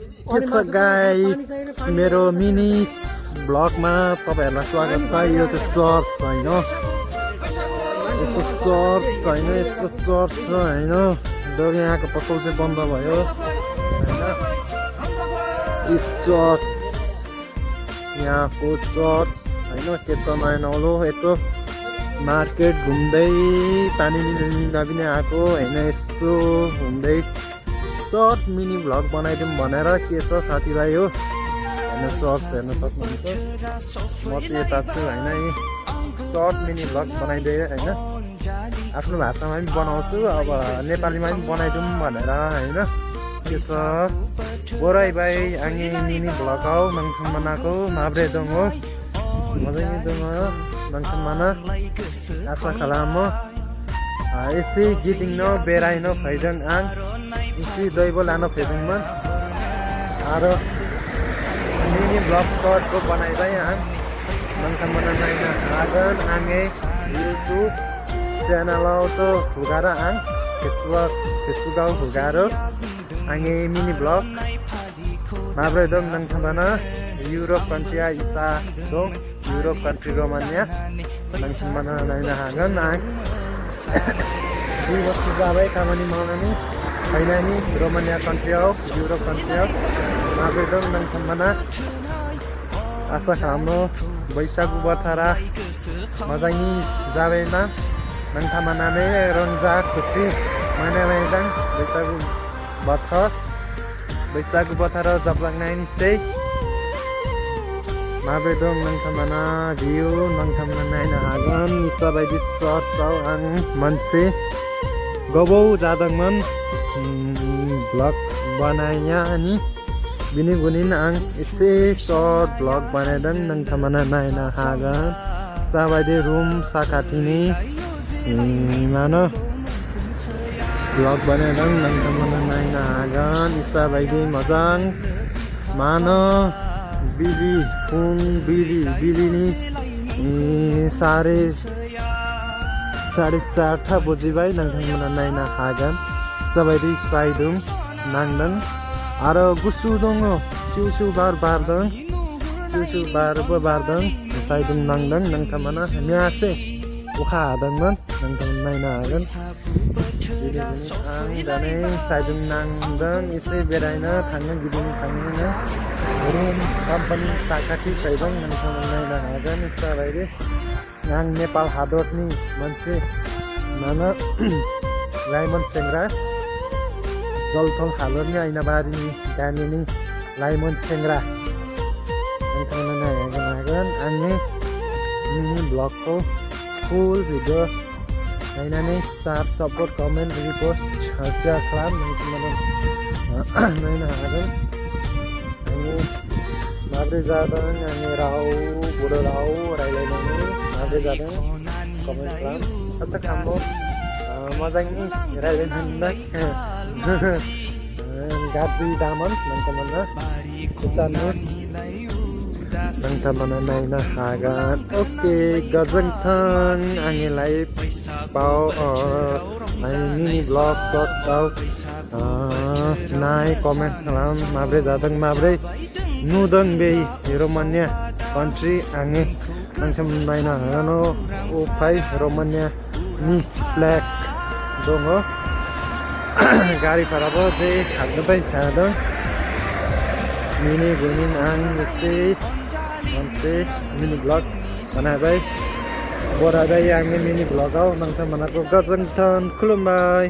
के छ गाइस मेरो मिनी ब्लगमा तपाईहरुलाई स्वागत छ। यो चाहिँ चर्च हैन, यस्तो चर्च छैन, यस्तो चर्च छ हैन। दो यहाँको पसल चाहिँ बन्द भयो हैन। यो चर्च यहाँको चर्च हैन के छ नयाँ नौलो। यस्तो मार्केट घुम्दै पानी लिन पनि आएको हैन। यसो घुम्दै सर्ट मिनी भ्लग बनाइदिउँ भनेर के छ साथीभाइ हो हैन। सर्ट हेर्न सक्नुहुन्छ, म चाहिँ यता छु हैन। सर्ट मिनी भ्लग बनाइदिए हैन, आफ्नो भाषामा पनि बनाउँछु, अब नेपालीमा पनि बनाइदिउँ भनेर हैन। के छ बोराई भाइ आङे मिनी भ्लग आउ नङथङ मनाको माब्रे दङ हो मजाले दङ नङथङ मना आशा खालामो यसै गिटिङ न बेराइन फैजन आङ isi दैबो लान फेदुङमन आरो मिनी ब्लग सर्ट को बनाइदै आङ नङथङ मना नाइन आगन आङे युट्युब च्यानल तो हुगार आङ फेसबुक आउ हुगारो आङे मिनी ब्लग माब्रै दङ नङथङ मना युरोप कन्ट्री इसा दङ युरोप कन्ट्री रोमानिया नङथङ मना नाइन आगन आङ दुई वर्ष जाबाय खामानी माउनानी हैन नि रोमानिया कन्ट्री हो युरोप कन्ट्री हो माब्रै दङ नङथङ मना आशा खालामो बैसागु बथारा मजाङि जाबेना नङथङ मना नै रंजा खुसी मनाइदङ बैसागु बथारा जब्लाङनाय निसै माब्रै दङ नङथङ मना भिउ नङथङ मना नाइन हागन सबाइदि चर्च आङ मान्छे गबौ जादङमन भ्लग बनाया अनि बिनि गुनिन आङ एसे सर्ट भ्लग बनाइदङ नङथङ मना नाइन हागन साबाइदि रुम साखाथिनि मान भ्लग बनाइदङ नङथङ मना नाइन हागन साबाइदि मजाङ मान बिली फुङ बिलिनि साढे 4 बजी भाइ नङथङ मना नाइन हागन सबाइदि साइदुङ नाङदङ आरो गुसु दङ सिउ बार बारदङ सिउ बारदङ साइदुङ नाङदङ नङथङ मना न्यासे उखा हादङमन नङथङ नाइन हागन आं जाने साइदुङ नाङदङ एसे बेरायन थांनो गिदिंनो थांनो रुम कम्पानी साखाथि फैदङ नङथङ नाइन हागन सबाइदि आं नेपाल हादरनि मान्छे माना लाइमन सेंग्रा जलथङ हादरनि ऐनाबारीनि गामिनि लाइमन सेंग्रा नङथङ मना हागन आंनि मिनी ब्लगको फुल भिडियो नायनानै सपोर्ट कमेन्ट रिपोस्ट शेयर खालाम नङथङ मना नाइन हागन आङो माब्रै जादों आङो राव बर' राव रायलायनानै माब्रै जादों कमेन्ट खालाम आसा खालामो मोजाङै रायलायनो गाज्रि दामन नङथङ मना उचाल्नु नङथङ मना नाइन हागन ओके गोजोन्थों आंनिलाई पाउ मिनी ब्लग पाउ नाय कमेन्ट खालाम माब्रै जादों माब्रै नुदों बे रोमानिया कन्ट्री आङो नङथङ नाइन हागन उफाय रोमानिया नि फ्ल्याग दङ गाडी भाडाबो चाहिँ हाल्दै थादों मिनी गुनिन आङ एसे मान्छे मिनी ब्लग बनाइदै बोराइदै आङो मिनी ब्लग आउ नङथङ मनाको गोजोन्थों खुलुमबाय।